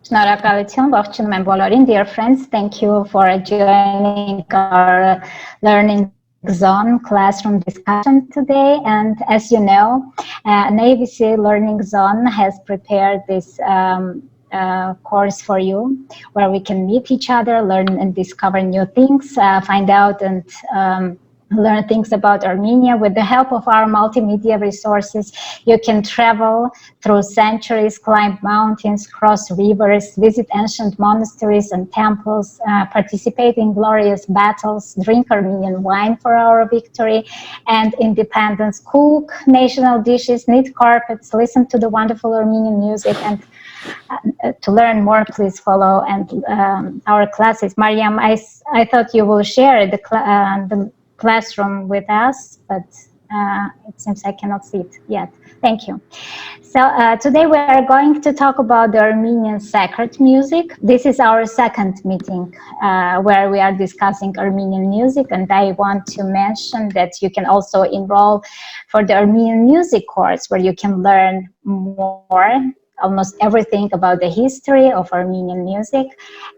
Շնորհակալություն, ողջունում եմ բոլորին, dear friends. Thank you for joining our learning zone classroom discussion today. And as you know, NAVC Learning Zone has prepared this course for you, where we can meet each other, learn and discover new things, find out and learn things about Armenia. With the help of our multimedia resources, you can travel through centuries, climb mountains, cross rivers, visit ancient monasteries and temples, participate in glorious battles, drink Armenian wine for our victory and independence, cook national dishes, knit carpets, listen to the wonderful Armenian music. And to learn more, please follow our classes. Mariam, I thought you will share the classroom with us, but it seems I cannot see it yet. Thank you. So today we are going to talk about the Armenian sacred music. This is our second meeting where we are discussing Armenian music, and I want to mention that you can also enroll for the Armenian music course, where you can learn more, almost everything about the history of Armenian music.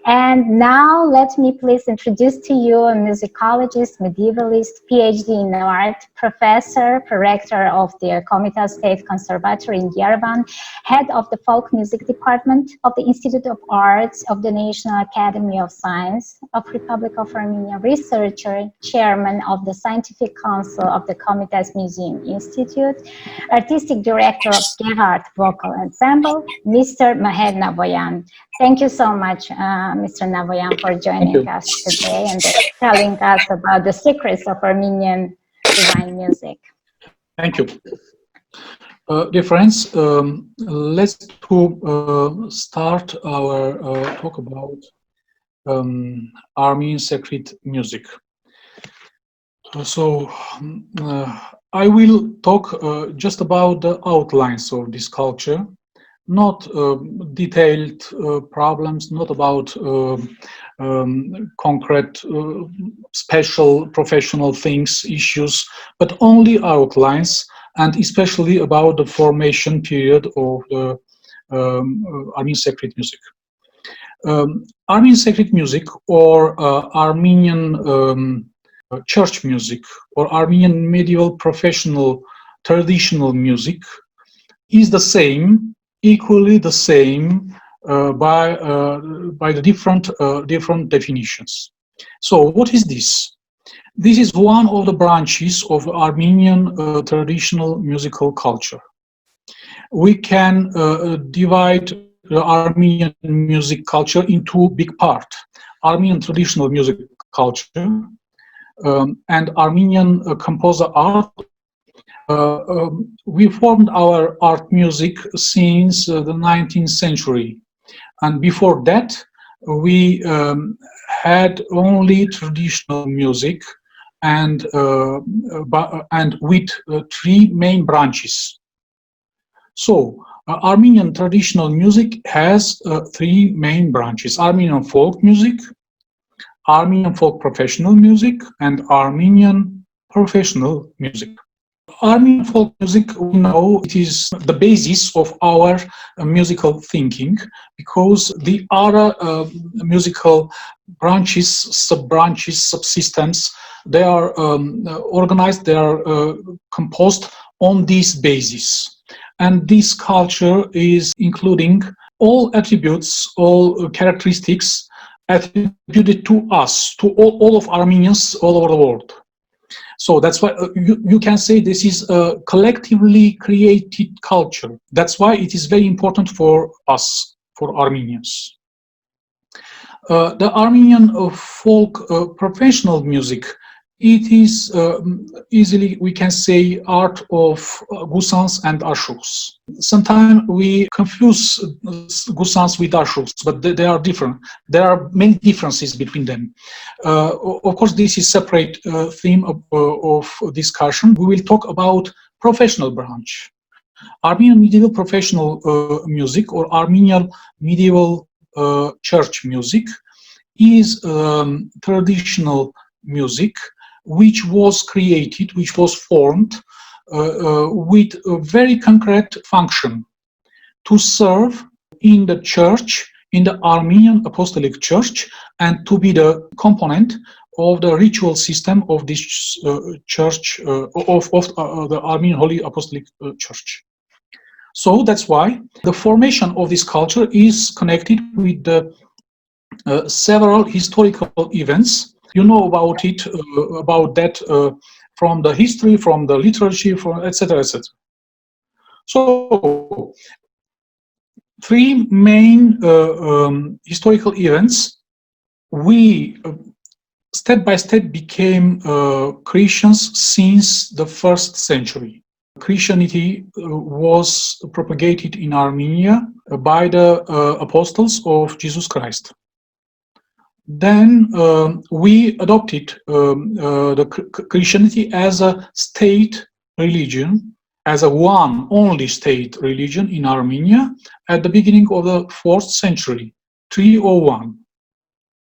And now let me please introduce to you a musicologist, medievalist, Ph.D. in art, professor, director of the Komitas State Conservatory in Yerevan, head of the folk music department of the Institute of Arts of the National Academy of Science of Republic of Armenia, researcher, chairman of the Scientific Council of the Komitas Museum Institute, artistic director of Gerhardt Vocal Ensemble, Mr. Mher Navoyan. Thank you so much, Mr. Navoyan, for joining us today and telling us about the secrets of Armenian divine music. Thank you. Dear friends, let's start our talk about Armenian sacred music. I will talk just about the outlines of this culture, not detailed problems, not about concrete, special professional things, issues, but only outlines, and especially about the formation period of the Armenian sacred music. Armenian sacred music, or Armenian church music, or Armenian medieval professional traditional music, is the same, equally the same by the different definitions. So what is this? This is one of the branches of Armenian traditional musical culture. We can divide the Armenian music culture into big parts: Armenian traditional music culture and Armenian composer art. We formed our art music since the 19th century, and before that we had only traditional music and with three main branches. So Armenian traditional music has three main branches: Armenian folk music, Armenian folk professional music, and Armenian professional music. Armenian folk music, we know it is the basis of our musical thinking, because the other musical branches, sub-branches, subsystems, they are organized, they are composed on this basis. And this culture is including all attributes, all characteristics attributed to us, to all of Armenians all over the world. So that's why you can say this is a collectively created culture. That's why it is very important for us, for Armenians. The Armenian folk professional music, it is easily, we can say, art of gusans and ashuks. Sometimes we confuse gusans with ashuks, but they are different. There are many differences between them. Of course, this is a separate theme of discussion. We will talk about professional branch. Armenian medieval professional music, or Armenian medieval church music, is traditional music which was created, which was formed with a very concrete function: to serve in the church in the Armenian Apostolic Church and to be the component of the ritual system of this church, of the Armenian Holy Apostolic Church. So that's why the formation of this culture is connected with the several historical events. You know about it, about that from the history, from the literature, from etc., etc. So, three main historical events. We step by step became Christians since the 1st century. Christianity was propagated in Armenia by the apostles of Jesus Christ. Then we adopted the Christianity as a state religion, as a one only state religion in Armenia at the beginning of the 4th century, 301.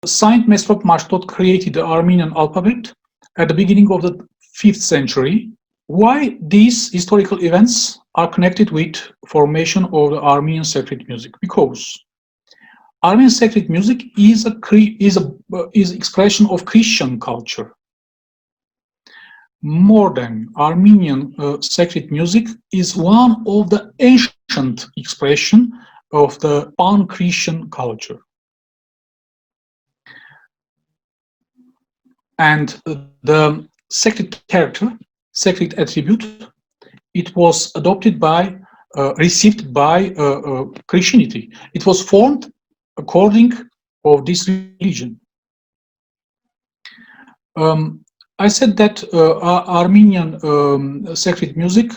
Saint Mesrop Mashtot created the Armenian alphabet at the beginning of the 5th century. Why these historical events are connected with formation of the Armenian sacred music? Because Armenian sacred music is expression of Christian culture. More than Armenian sacred music is one of the ancient expression of the pan-Christian culture. And the sacred character, sacred attribute, it was adopted by, received by Christianity. It was formed according of this religion. I said that Armenian sacred music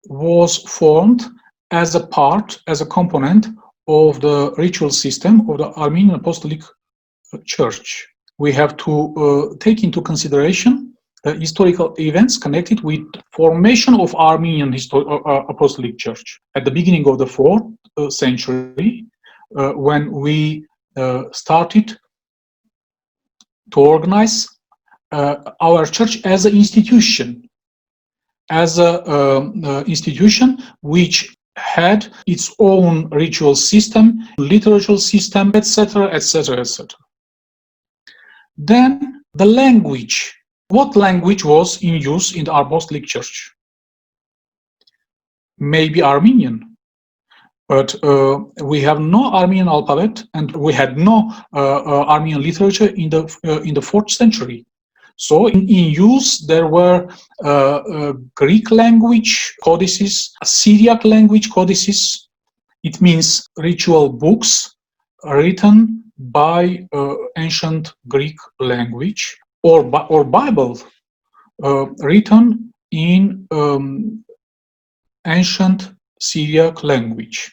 was formed as a part, as a component of the ritual system of the Armenian Apostolic Church. We have to take into consideration historical events connected with formation of Armenian Apostolic Church at the beginning of the 4th century, when we started to organize our church as an institution, institution which had its own ritual system, liturgical system, etc., etc., etc. Then the language. What language was in use in the Apostolic Church? Maybe Armenian, but we have no Armenian alphabet, and we had no Armenian literature in the 4th century. So in use there were Greek language codices, Syriac language codices. It means ritual books written by ancient Greek language, or Bible written in ancient Syriac language.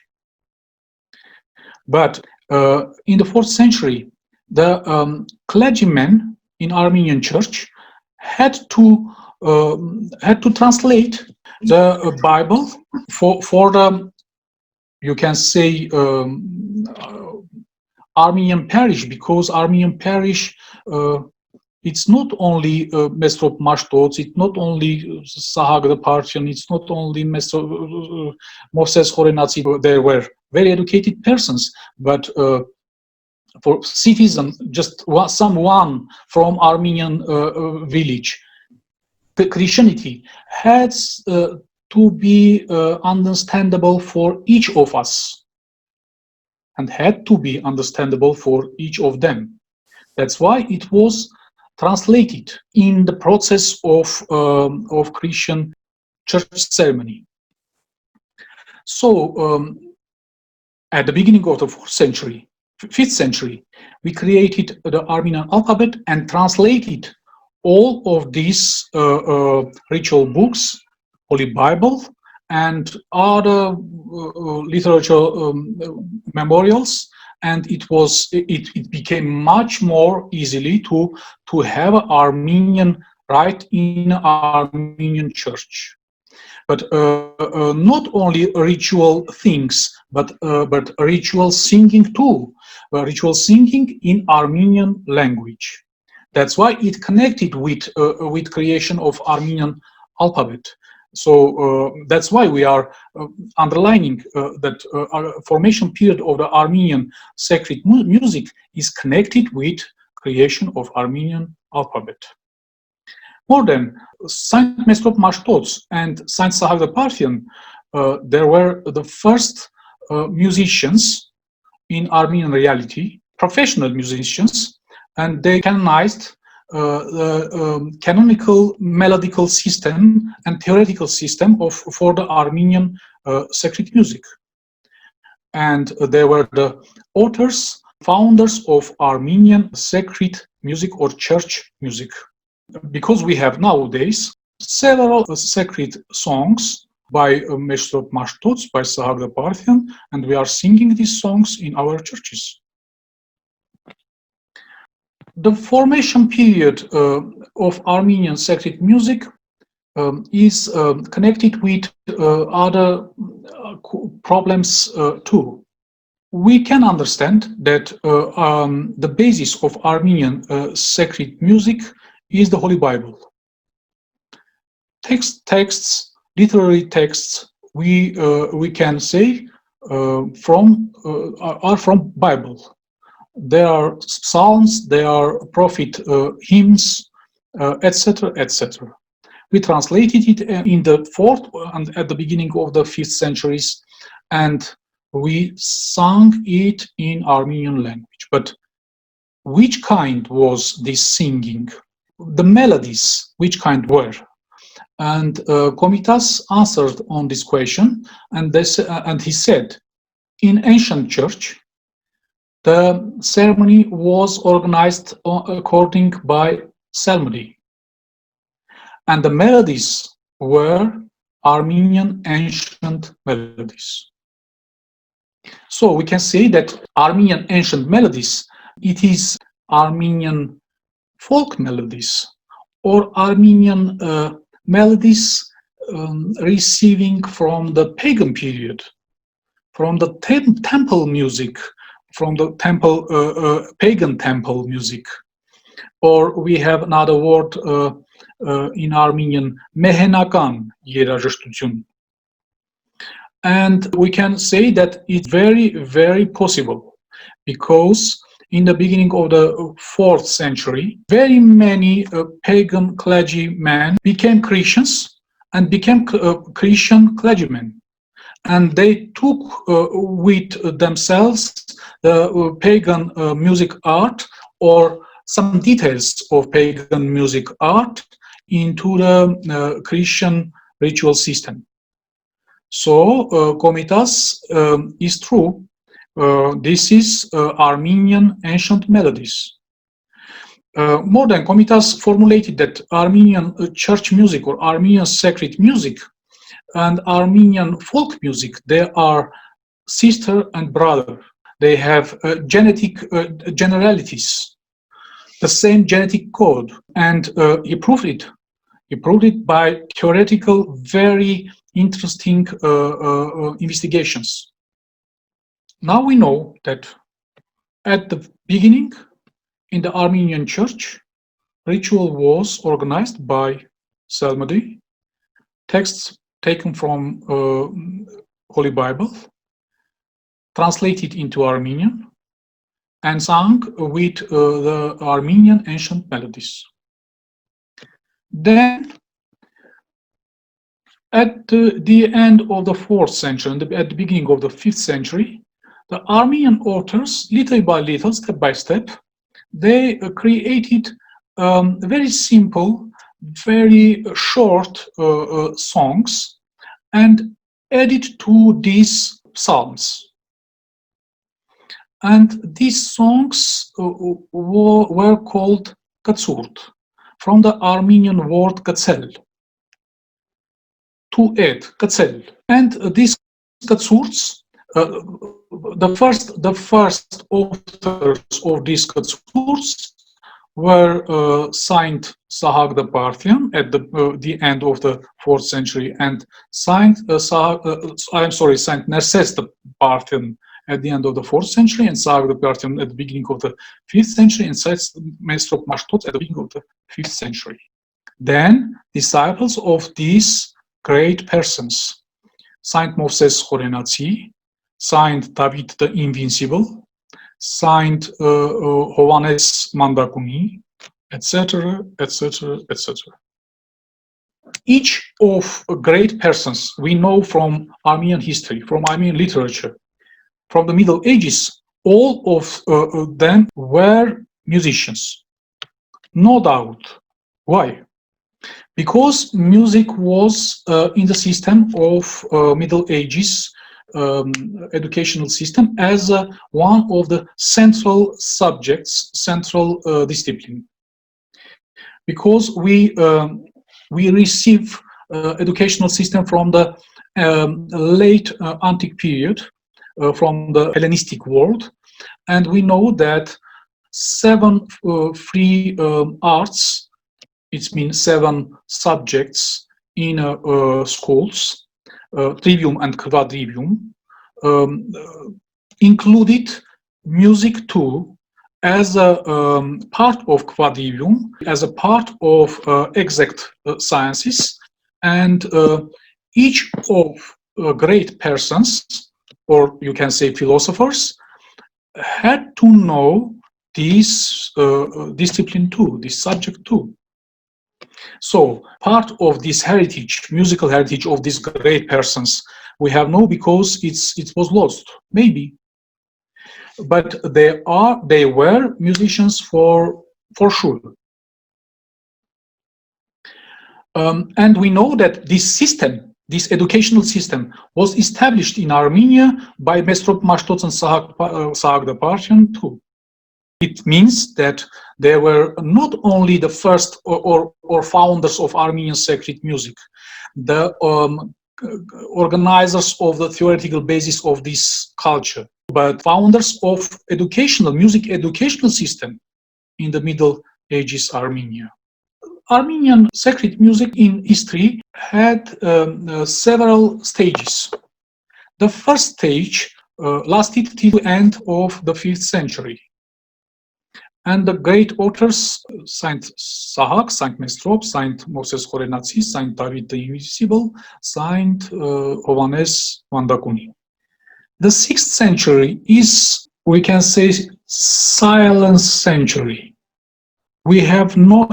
But in the 4th century, the clergymen in Armenian Church had to translate the Bible for the, you can say, Armenian parish, because Armenian parish, it's not only Mesrop Mashtots, it's not only Sahag the Parthian, it's not only Moses Khorenatsi. There were very educated persons, but for citizens, just someone from Armenian village, the Christianity has to be understandable for each of us, and had to be understandable for each of them. That's why it was translated in the process of Christian church ceremony. So at the beginning of the 4th century, 5th century, we created the Armenian alphabet and translated all of these ritual books, Holy Bible, and other literature memorials, and it became much more easily to have Armenian right in Armenian church. But not only ritual things, but ritual singing too, ritual singing in Armenian language. That's why it connected with creation of Armenian alphabet. So that's why we are underlining that formation period of the Armenian sacred music is connected with creation of Armenian alphabet. More than Saint Mesrop Mashtots and Saint Sahag the Parthian, there were the first musicians in Armenian reality, professional musicians, and they canonized the canonical melodical system and theoretical system for the Armenian sacred music. And they were the authors, founders of Armenian sacred music or church music. Because we have nowadays several sacred songs by Mesrop Mashtots, by Sahag the Parthian, and we are singing these songs in our churches. The formation period of Armenian sacred music is connected with other problems too. We can understand that the basis of Armenian sacred music is the Holy Bible. Texts, literary texts, we can say are from Bible. There are psalms, there are prophet hymns, etc., etc. We translated it in the 4th and at the beginning of the 5th centuries, and we sang it in Armenian language. But which kind was this singing? The melodies, which kind were? And Komitas answered on this question, and he said, in ancient church, the ceremony was organized according by psalmody, and the melodies were Armenian ancient melodies. So we can say that Armenian ancient melodies, it is Armenian folk melodies or Armenian melodies receiving from the pagan period, from the temple music, from the temple pagan temple music. Or we have another word in Armenian, mehenakan երաժշտություն. And we can say that it's very, very possible, because in the beginning of the 4th century, very many pagan clergymen became Christians and became Christian clergymen. And they took with themselves the pagan music art or some details of pagan music art into the Christian ritual system. So Komitas is true. This is Armenian ancient melodies. More than Komitas formulated that Armenian church music or Armenian sacred music and Armenian folk music, they are sister and brother. They have genetic generalities, the same genetic code, and he proved it. He proved it by theoretical, very interesting investigations. Now we know that at the beginning, in the Armenian church, ritual was organized by psalmody, texts taken from Holy Bible, translated into Armenian, and sung with the Armenian ancient melodies. Then, at the end of the 4th century and at the beginning of the 5th century, the Armenian authors, little by little, step by step, they created very simple, very short songs and added to these psalms. And these songs were called katsurt, from the Armenian word katsel, to add, katsel. And these katsurts, the first authors of these katsurts were Saint Sahag the Parthian at the end of the 4th century, and Saint Nerses the Parthian at the end of the 4th century, and Sahag the Parthian at the beginning of the 5th century, and Saint Mesrop Mashtots at the beginning of the 5th century. Then disciples of these great persons. Saint Moses Khorenatsi, Saint David the Invincible, Saint Hovannes Mandakuni, etc., etc., etc. Each of great persons we know from Armenian history, from Armenian literature, from the Middle Ages, all of them were musicians. No doubt. Why? Because music was in the system of Middle Ages educational system as one of the central subjects, central discipline. Because we receive educational system from the late antique period, from the Hellenistic world, and we know that 7 free arts, it means 7 subjects in schools, trivium and quadrivium, included music too, as a part of quadrivium, as a part of exact sciences, and each of great persons, or you can say philosophers, had to know this discipline too, this subject too. So part of this heritage, musical heritage of these great persons, we have no because it was lost, maybe. But they were musicians for sure. And we know that this system, this educational system, was established in Armenia by Mesrop Mashtots and Sahagdapartian too. It means that they were not only the first or founders of Armenian sacred music, the organizers of the theoretical basis of this culture, but founders of music educational system in the Middle Ages Armenia. Armenian sacred music in history had several stages. The first stage lasted till the end of the 5th century. And the great authors, Saint Sahak, Saint Mesrop, Saint Moses Khorenatsi, Saint David the Invincible, Saint Hovannes Mandakuni. The 6th century is, we can say, silence century. We have no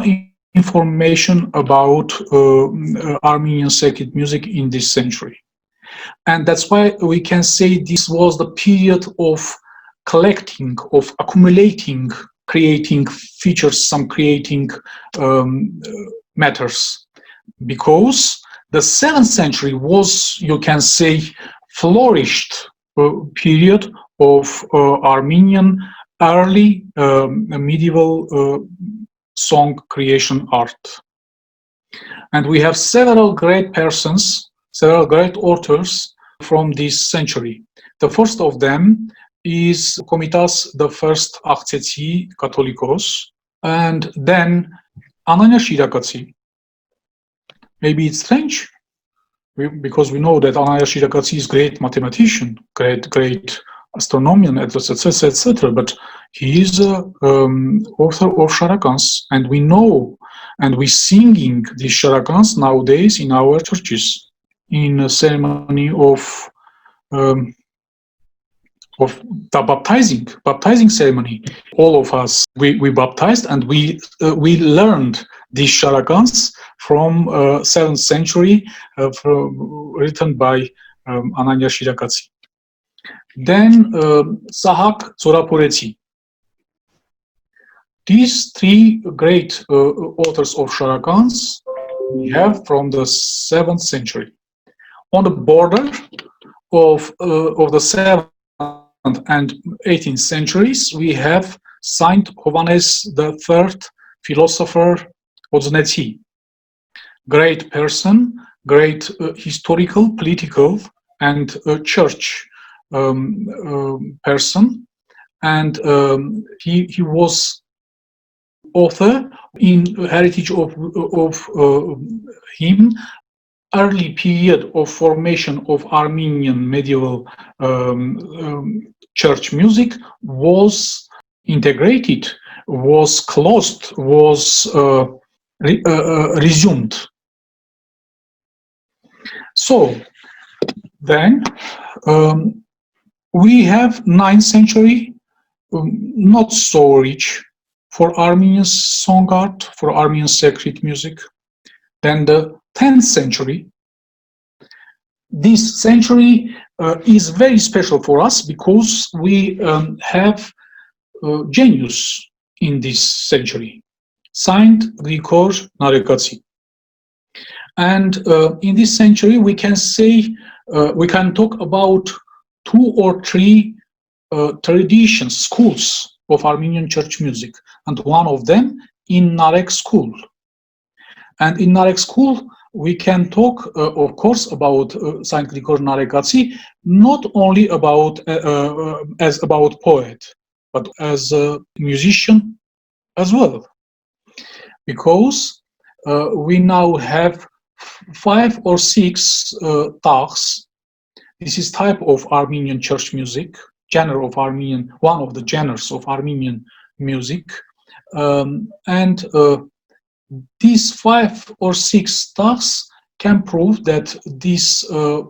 information about Armenian sacred music in this century. And that's why we can say this was the period of collecting, of accumulating, creating features, some creating matters. Because the 7th century was, you can say, flourished period of Armenian early medieval song creation art. And we have several great persons, several great authors from this century. The first of them is Komitas the First Akhtetsi Catholicos, and then Ananya Shirakatsi. Maybe it's strange, because we know that Ananya Shirakatsi is great mathematician, great astronomian, etc., etc. But he is author of Sharakans, and we know, and we singing these Sharakans nowadays in our churches in a ceremony of the baptizing ceremony. All of us, we baptized, and we learned these Sharakans from 7th century, written by Ananya Shirakatsi. Then Sahak Tsoraporetsi. These 3 great authors of Sharakans we have from the 7th century. On the border of the 7th and 18th centuries, we have Saint Hovannes III, philosopher Odznetsi. Great person, great historical, political, and church person, and he was author in heritage of him. Early period of formation of Armenian medieval church music was integrated, was closed, was resumed. So then we have 9th century, not so rich for Armenian song art, for Armenian sacred music. Then the 10th century. This century is very special for us because we have genius in this century, Saint Grigor Narekatsi. And in this century, we can say, we can talk about 2 or 3 traditions, schools of Armenian church music, and one of them in Narek school. And in Narek school, we can talk, of course, about Saint Grigor Narekatsi, not only about as about poet, but as a musician as well, because we now have 5 or 6 tags. This is type of Armenian church music, genre of Armenian, one of the genres of Armenian music, and these 5 or 6 tags can prove that this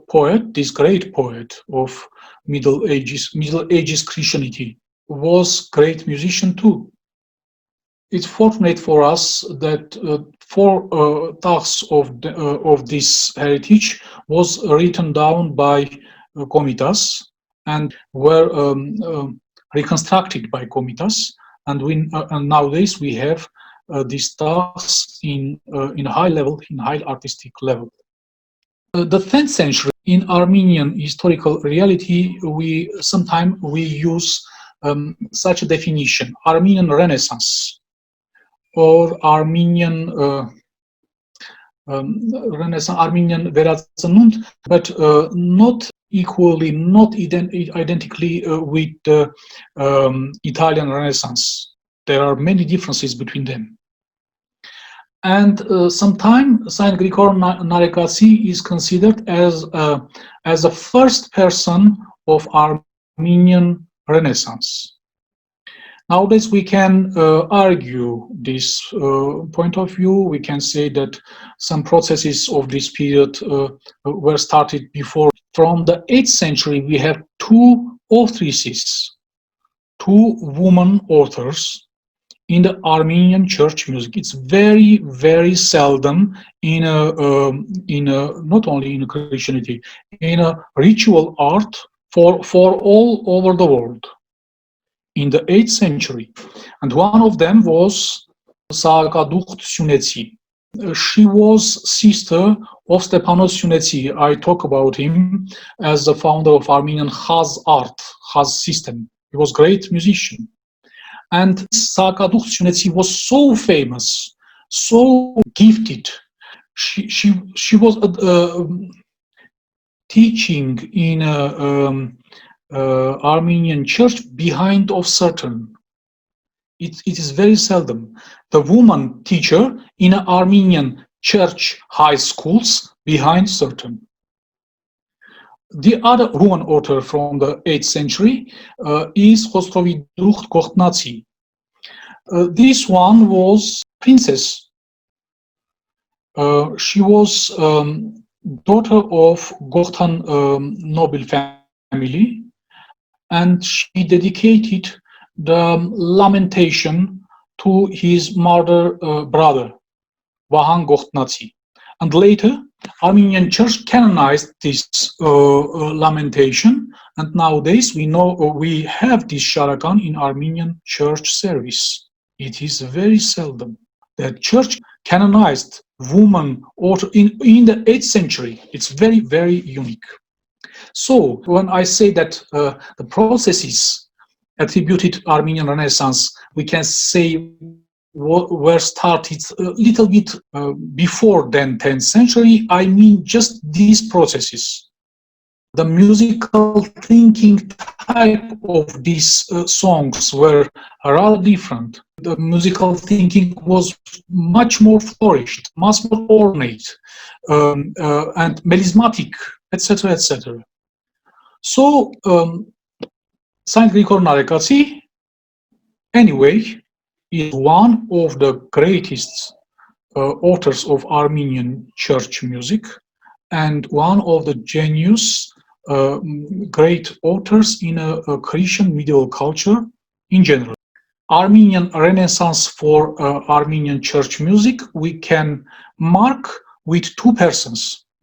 poet, this great poet of Middle Ages Christianity, was great musician too. It's fortunate for us that 4 tags of this heritage was written down by Komitas and were reconstructed by Komitas, and nowadays we have these tasks in high level, in high artistic level. The 10th century, in Armenian historical reality, sometimes we use such a definition: Armenian Renaissance, or Armenian Renaissance, Armenian Verazanund, but not equally, not identically with the Italian Renaissance. There are many differences between them. And sometimes Saint Grigor Narekatsi is considered as the first person of Armenian Renaissance. Nowadays, we can argue this point of view. We can say that some processes of this period were started before. From the 8th century, we have 2 authoresses, 2 women authors in the Armenian church music. It's very, very seldom in not only in Christianity, in a ritual art for all over the world in the 8th century. And one of them was Saakadukht Syunetsi. She was sister of Stepanos Syunetsi. I talk about him as the founder of Armenian Khaz art, Khaz system. He was a great musician. And Saakadukht Syunetsi was so famous, so gifted. She was teaching in Armenian church behind of Saturn. It is very seldom. The woman teacher in Armenian church high schools behind Saturn. The other woman author from the 8th century is Khosrovidukht Gohtnatsi. This one was princess. She was daughter of Gohtan noble family, and she dedicated the lamentation to his murdered brother, Vahan Gohtnatsi. And later, Armenian church canonized this lamentation, and nowadays we have this sharakan in Armenian church service. It is very seldom that church canonized woman author in the 8th century. It's very, very unique. So when I say that the processes attributed to Armenian Renaissance, we can say were started a little bit before then 10th century. I mean just these processes. The musical thinking type of these songs were rather different. The musical thinking was much more flourished, much more ornate, and melismatic, etc., etc. So Saint Grigor Narekatsi, anyway, is one of the greatest authors of Armenian church music, and one of the genius great authors in a Christian medieval culture in general. Armenian Renaissance for Armenian church music we can mark with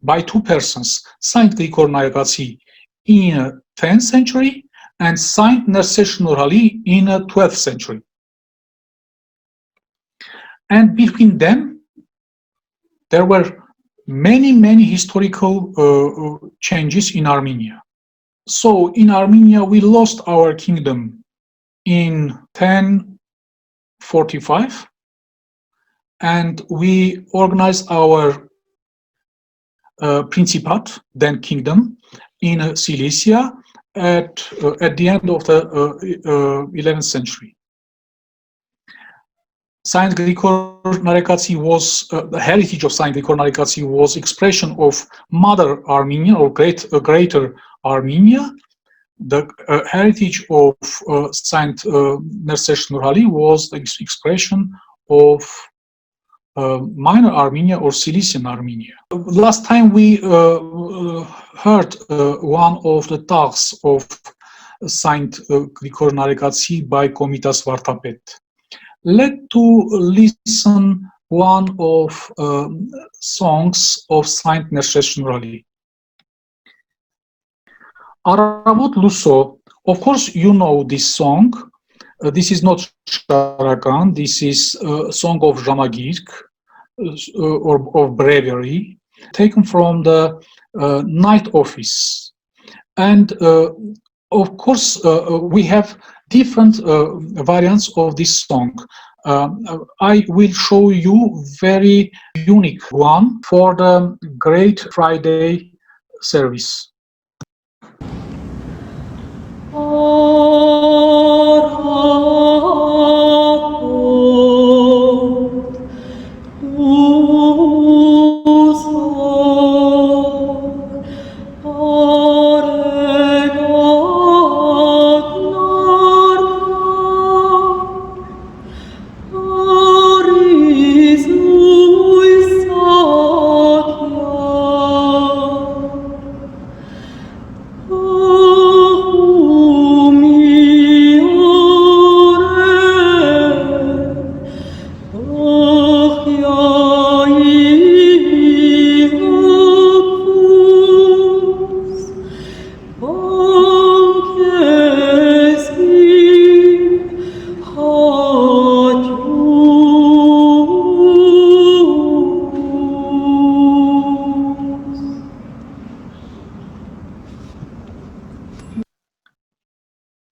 by two persons, Saint Grigor Naregati in 10th century and Saint Nerses Nurali in 12th century. And between them, there were many historical changes in Armenia. So in Armenia, we lost our kingdom in 1045, and we organized our principate, then kingdom, in Cilicia at the end of the 11th century. Saint Grigor Naregati was the heritage of Saint Grigor Naregati was expression of Mother Armenia or Greater Armenia. The heritage of Saint Nerses Nurali was the expression of Minor Armenia or Cilician Armenia. Last time we heard one of the talks of Saint Grigor Naregati by Komitas Vartapet. Let's listen one of songs of Saint Nerses Nurali. Aravot Luso, of course you know this song. This is not Sharagan, this is a song of Ramagirk, or of bravery, taken from the night office. And of course we have different variants of this song. I will show you very unique one for the Great Friday service.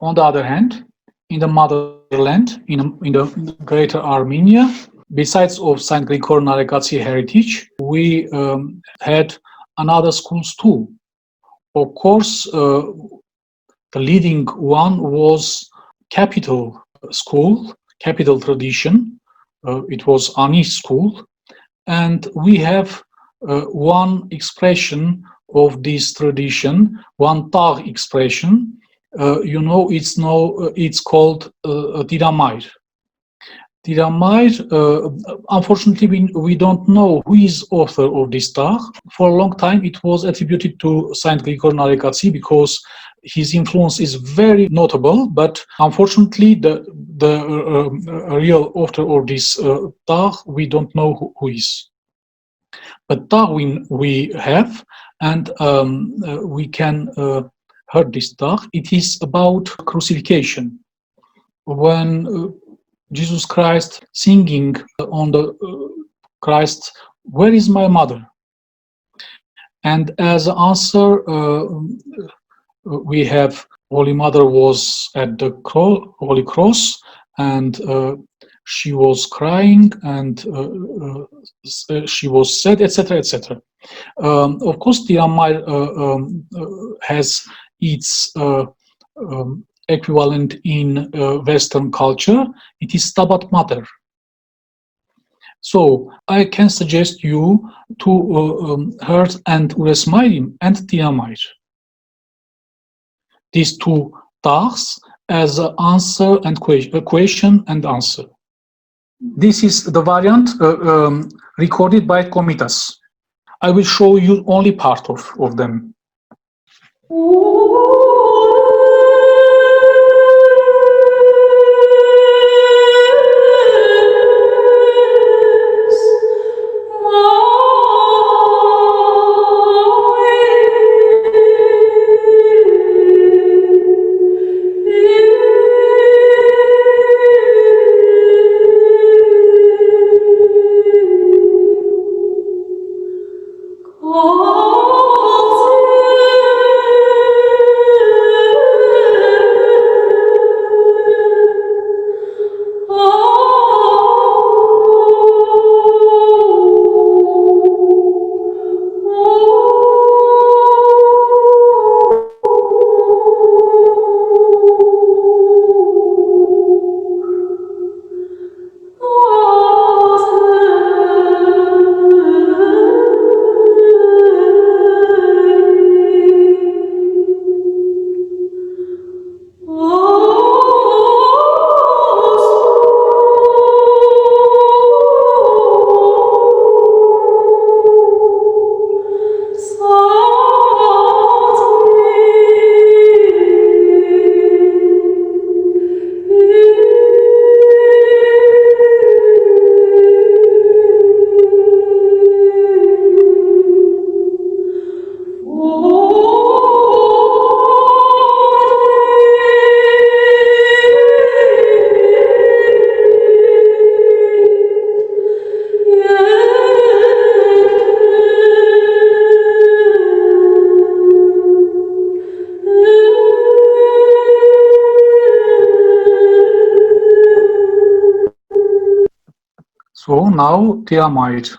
On the other hand, in the motherland, in the Greater Armenia, besides of Saint Grigor Naregati heritage, we had another schools too. Of course, the leading one was capital school, capital tradition. It was Ani school, and we have one expression of this tradition, one tag expression. You know, it's called Tiramay. Tiramay, unfortunately, we don't know who is author of this tag. For a long time, it was attributed to Saint Grigor Naregati because his influence is very notable. But unfortunately, the real author of this tag, we don't know who is. But tag we have, and we can heard this tag. It is about crucifixion. When Jesus Christ singing on the Christ, where is my mother? And as an answer, we have Holy Mother was at the Holy Cross, and she was crying, and she was sad, etc., etc. Of course, Tiramay has its equivalent in Western culture. It is Stabat Mater. So I can suggest you to hear and Uresmayim and Tiramay. These two tags as an answer and question and answer. This is the variant recorded by Komitas. I will show you only part of them. So now Tiamat.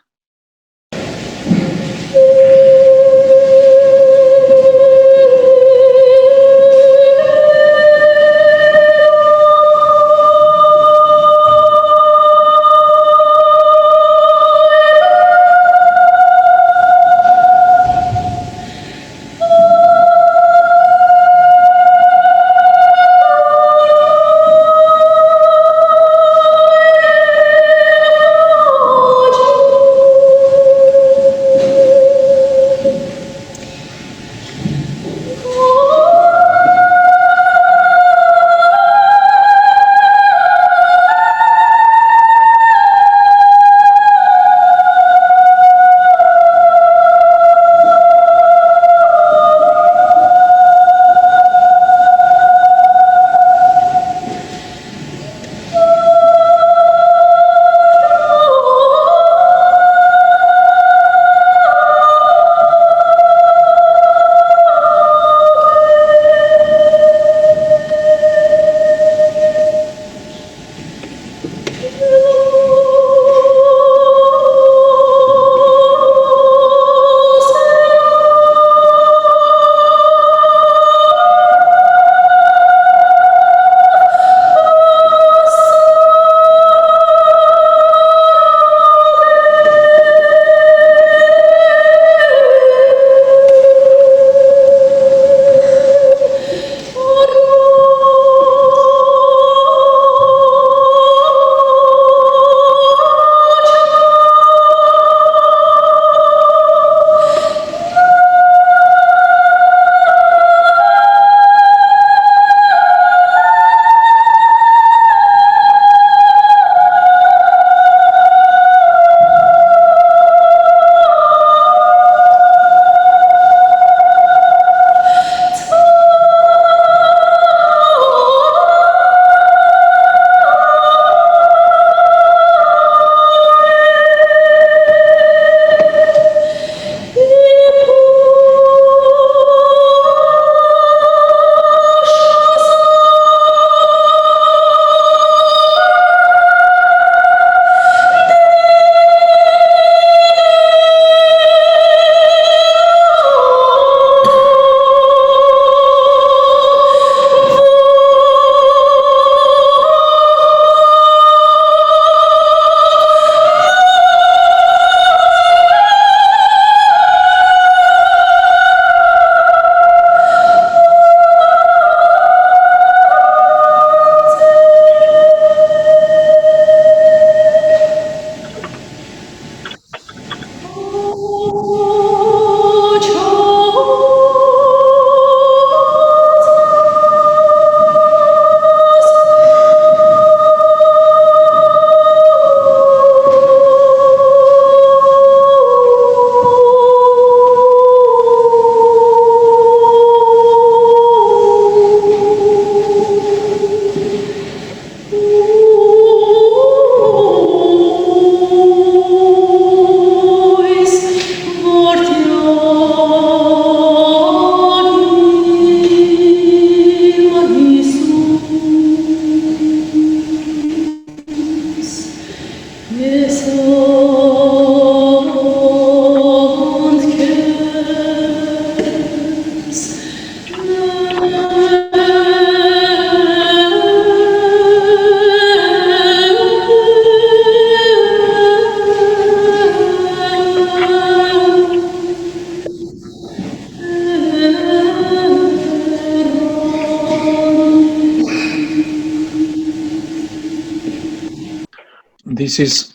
This is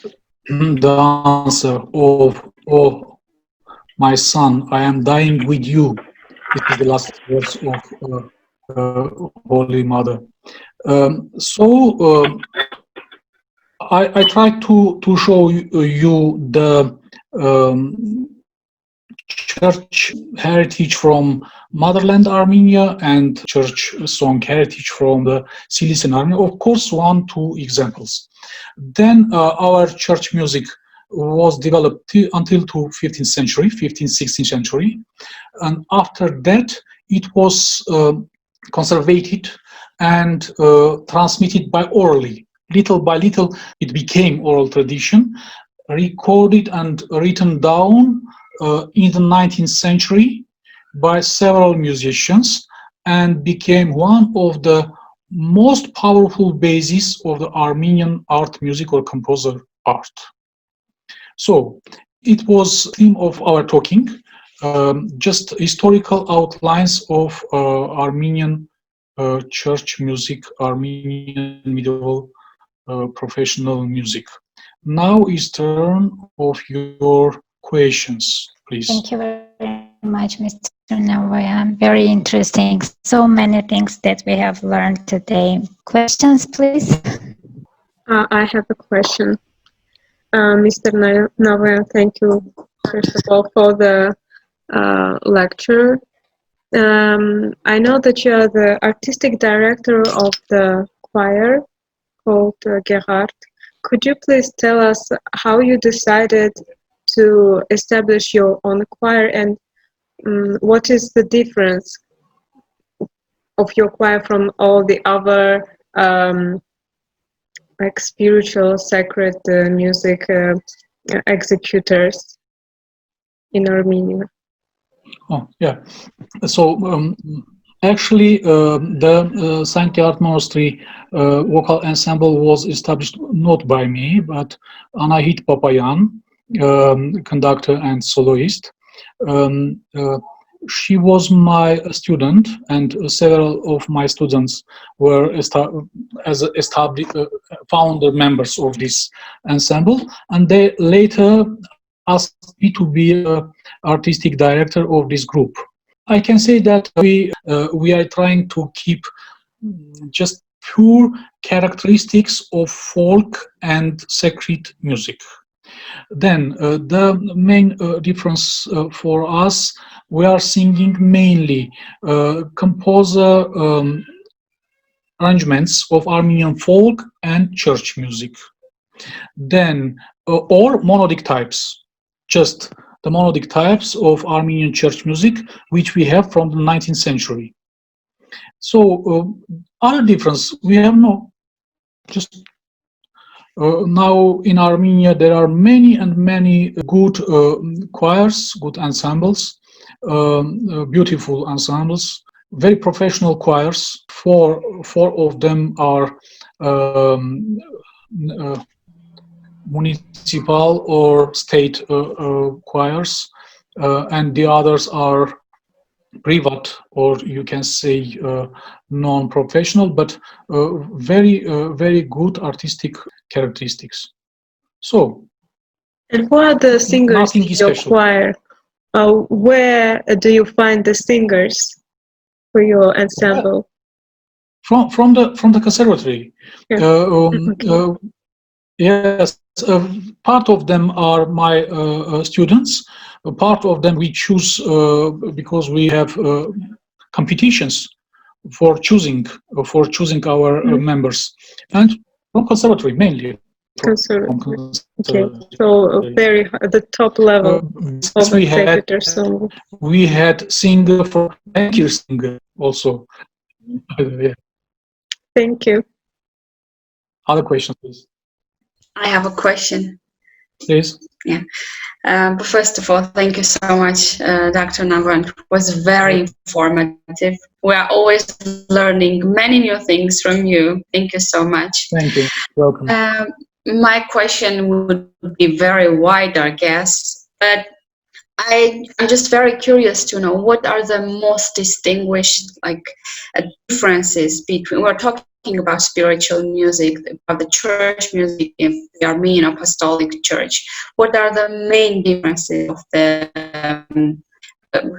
the answer of, "Oh, my son, I am dying with you." This is the last words of Holy Mother. I tried to show you the church heritage from motherland Armenia and church song heritage from the Cilician Armenia. Of course, 2 examples. Then our church music was developed until to 15th century, 15th, 16th century. And after that, it was conservated and transmitted by orally. Little by little, it became oral tradition, recorded and written down in the 19th century by several musicians, and became one of the most powerful bases of the Armenian art, music, or composer art. So it was the theme of our talking, just historical outlines of Armenian church music, Armenian medieval professional music. Now is turn of your questions, please. Thank you very much, Mr. Navoyan. Very interesting. So many things that we have learned today. Questions, please? I have a question. Mr. Navoyan, thank you, first of all, for the lecture. I know that you are the artistic director of the choir called Gerhard. Could you please tell us how you decided to establish your own choir, and what is the difference of your choir from all the other like spiritual, sacred music executors in Armenia? Oh, yeah. So actually, the Sancti Art Monastery vocal ensemble was established not by me, but Anahit Papayan, conductor and soloist. She was my student, and several of my students were established founder members of this ensemble, and they later asked me to be artistic director of this group. I can say that we are trying to keep just pure characteristics of folk and sacred music. Then the main difference for us, we are singing mainly composer arrangements of Armenian folk and church music. Then or monodic types, just the monodic types of Armenian church music, which we have from the 19th century. So other difference we have no. Just now in Armenia there are many and many good choirs, good ensembles, beautiful ensembles, very professional choirs. Four of them are municipal or state choirs, and the others are private, or you can say non-professional, but very good artistic characteristics. So, and who are the singers in your choir? Where do you find the singers for your ensemble? From the conservatory. Yeah. Yes, part of them are my students. Part of them we choose because we have competitions for choosing our members, and from conservatory mainly. Conservatory. Okay, so very the top level of executor song. We had singer for Bankir singer also. Yeah. Thank you. Other questions, please. I have a question. Please. Yeah. But first of all, thank you so much, Dr. Navoyan. It was very informative. We are always learning many new things from you. Thank you so much. Thank you. Welcome. My question would be very wide, I guess, but I'm just very curious to know what are the most distinguished differences between, we're talking about spiritual music, about the church music in the Armenian Apostolic Church. What are the main differences of the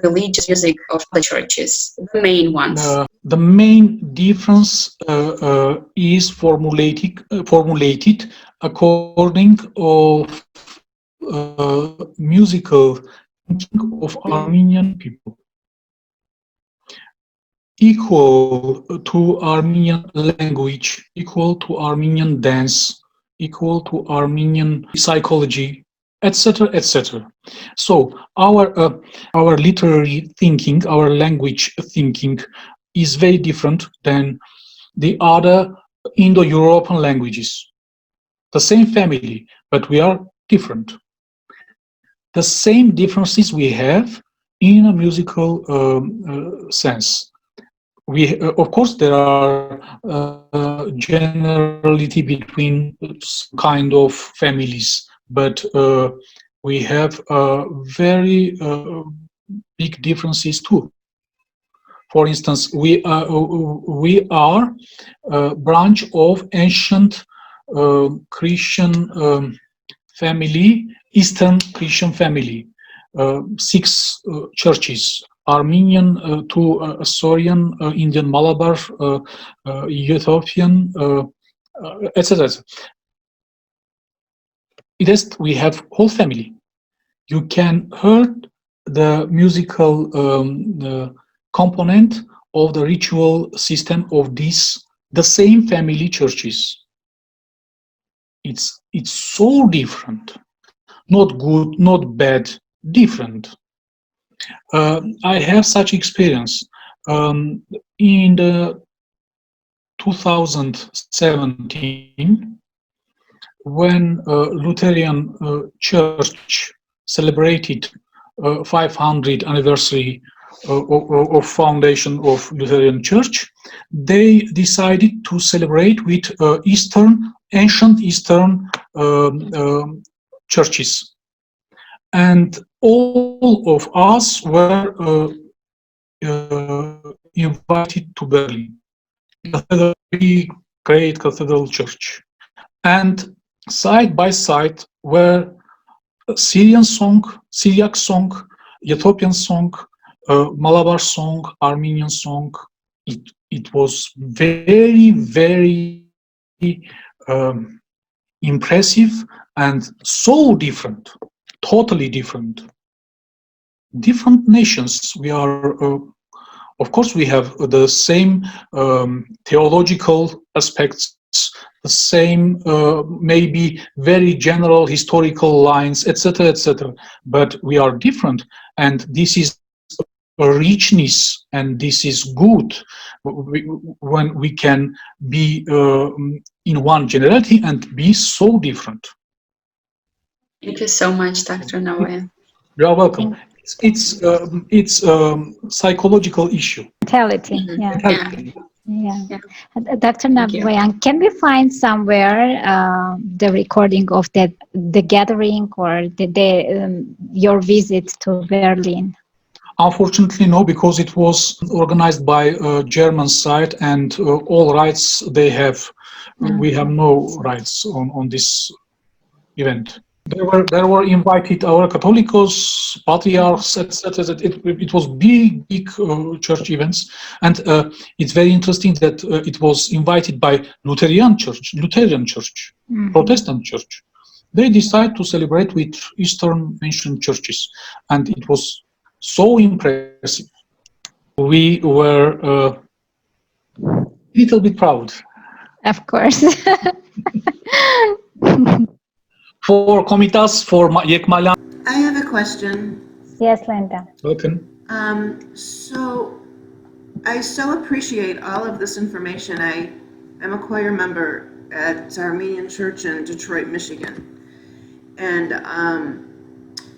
religious music of the churches, the main ones? The main difference is formulated according of musical thinking of Armenian people, equal to Armenian language, equal to Armenian dance, equal to Armenian psychology, etc., etc. So our literary thinking, our language thinking, is very different than the other Indo-European languages. The same family, but we are different. The same differences we have in a musical sense. We, of course, there are generality between kind of families, but we have very big differences too. For instance, we are a branch of ancient Christian family, Eastern Christian family, 6 churches: Armenian, 2 Assyrian, Indian Malabar, Ethiopian, etc. We have whole family. You can hear the musical component of the ritual system of the same family churches. It's so different, not good, not bad, different. I have such experience in the 2017 when Lutheran Church celebrated 500 anniversary of foundation of Lutheran Church. They decided to celebrate with ancient Eastern churches, and all of us were invited to Berlin, a very great cathedral church, and side by side were Syrian song, Syriac song, Ethiopian song, Malabar song, Armenian song. It was very, very impressive and so different, totally different. Different nations. We are, of course, we have the same theological aspects, the same maybe very general historical lines, etc., etc. But we are different, and this is a richness, and this is good when we can be in one generality and be so different. Thank you so much, Dr. Navoyan. You are welcome. It's psychological issue. Mentality, yeah. Dr. Navoyan, can we find somewhere the recording of the gathering or your visit to Berlin? Unfortunately, no, because it was organized by German side, and all rights they have. We have no rights on this event. There were invited our Catholicos, patriarchs, etc. It was big church events, and it's very interesting that it was invited by Lutheran Church, Protestant Church. They decided to celebrate with Eastern ancient churches, and it was so impressive. We were a little bit proud. Of course. For Komitas, for Yekmalan. I have a question. Yes, Linda. Welcome. So I so appreciate all of this information. I am a choir member at Armenian Church in Detroit, Michigan. And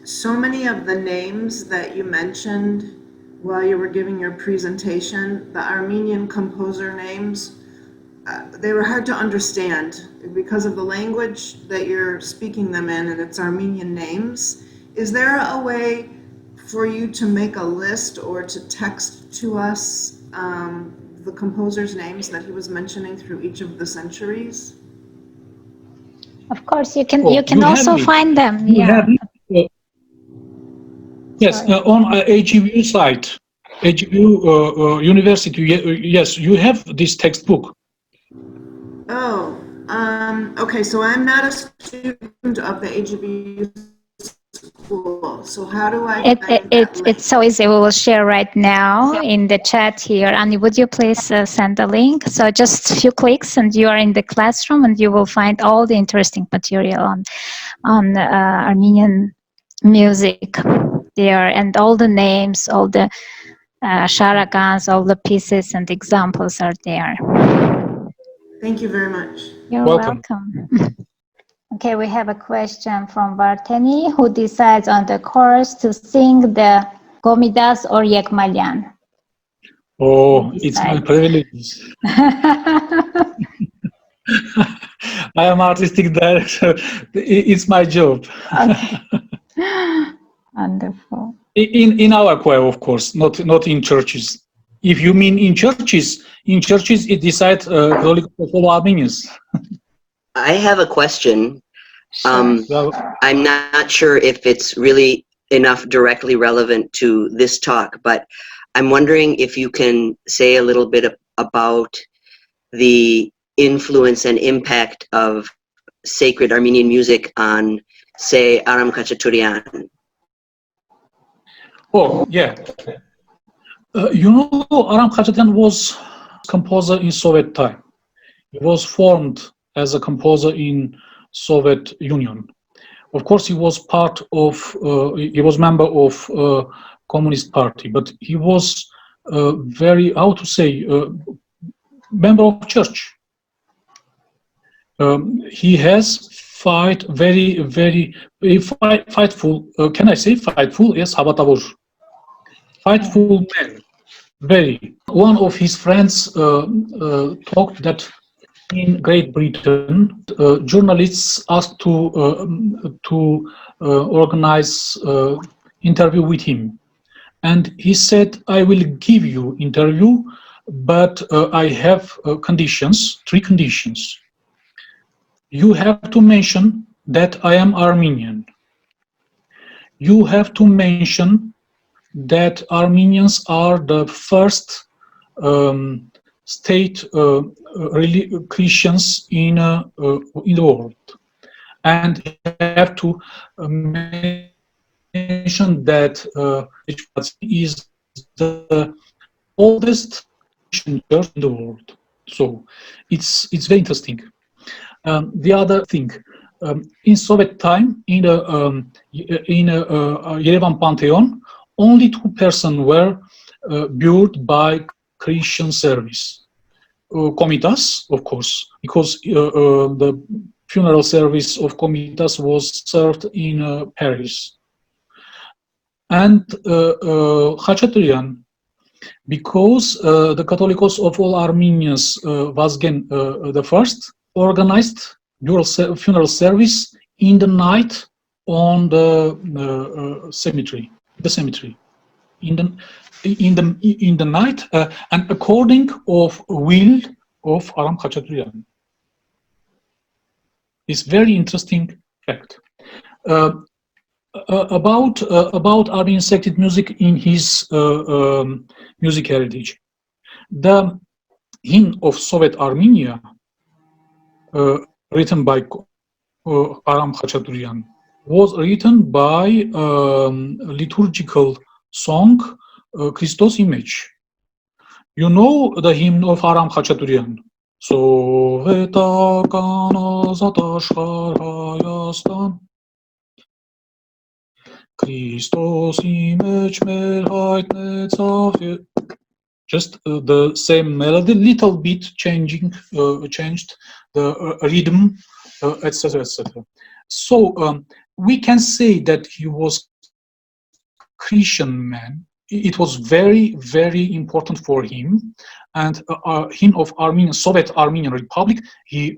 so many of the names that you mentioned while you were giving your presentation, the Armenian composer names, they were hard to understand because of the language that you're speaking them in, and it's Armenian names. Is there a way for you to make a list or to text to us the composers' names that he was mentioning through each of the centuries? Of course, you can. Oh, You can you have also it. find them. You Yeah. have it. Yes, Sorry. on AGU site, AGU University. Yes, you have this textbook. Oh, okay, so I'm not a student of the AGB school, so how do I find that link? It's so easy. We will share right now in the chat here. And would you please send the link? So just a few clicks, and you are in the classroom, and you will find all the interesting material on Armenian music there, and all the names, all the sharagans, all the pieces and examples are there. Thank you very much. You're Welcome. welcome. Okay, we have a question from Barteni, who decides on the course to sing the Gomidas or Yekmalyan. Oh, it's my privilege. I am artistic director. It's my job. Okay. Wonderful. In our choir, of course, not in churches. If you mean in churches it decides Catholic of all Armenians. I have a question. Sure. I'm not sure if it's really enough directly relevant to this talk, but I'm wondering if you can say a little bit about the influence and impact of sacred Armenian music on, say, Aram Khachaturian. Oh, yeah. You know, Aram Khachaturian was a composer in Soviet time. He was formed as a composer in Soviet Union. Of course, he was part of, he was member of Communist Party, but he was very, how to say, member of church. He has fightful, can I say fightful? Yes, Habatavur. Fightful man, very. One of his friends talked that in Great Britain, journalists asked to organize interview with him, and he said, "I will give you interview, but I have conditions, 3 conditions. You have to mention that I am Armenian. You have to mention that Armenians are the first state Christians in the world, and you have to mention that is the oldest Christian church in the world." So it's very interesting. The other thing, in Soviet time, in Yerevan Pantheon, only 2 persons were buried by Christian service. Komitas, of course, because the funeral service of Komitas was served in Paris. And Khachaturian, because the Catholicos of all Armenians, Vazgen the first, organized funeral service in the night on the cemetery. In the night, and according of will of Aram Khachaturian. It's very interesting fact. About Armenian sacred music in his music heritage. The hymn of Soviet Armenia, written by Aram Khachaturian, was written by liturgical song Christos Image. You know the hymn of Aram Khachaturian. Սովետական ազատ աշխարհ Հայաստան Քրիստոսի մեջ մեր հայտնեցավ. Just the same melody, little bit changed the rhythm, etc., etc. So we can say that he was Christian man. It was very, very important for him, and hymn of Soviet Armenian Republic, he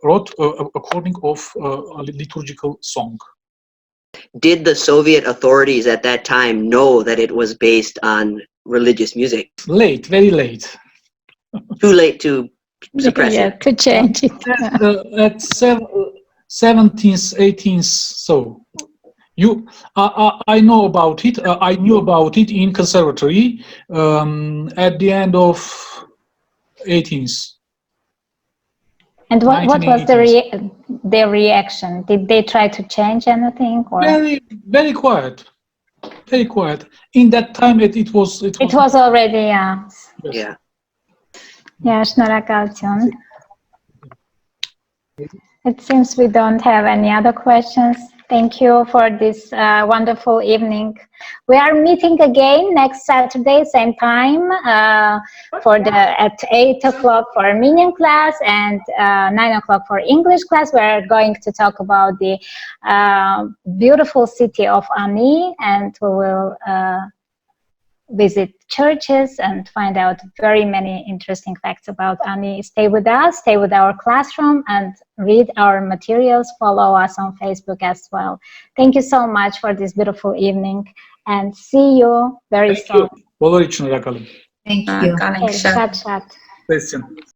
wrote according of a liturgical song. did the Soviet authorities at that time know that it was based on religious music? Late, very late. Too late to suppress Yeah, it. to change it. At 17th, 18th, so I know about it. I knew about it in conservatory at the end of 18th. And what was the 1980s. their reaction? Did they try to change anything? Or? Very quiet. Very quiet. In that time, it was. It was already, Yes. Yeah. Yeah, շնորհակալություն. It seems we don't have any other questions. Thank you for this wonderful evening. We are meeting again next Saturday, same time, at 8 o'clock for Armenian class and 9 o'clock for English class. We're going to talk about the beautiful city of Ani, and we will visit churches and find out very many interesting facts about Ani. Stay with us, stay with our classroom, and read our materials. Follow us on Facebook as well. Thank you so much for this beautiful evening, and see you very soon. Բոլորի շնորհակալ եմ։ Thank you. Okay, chat. Question.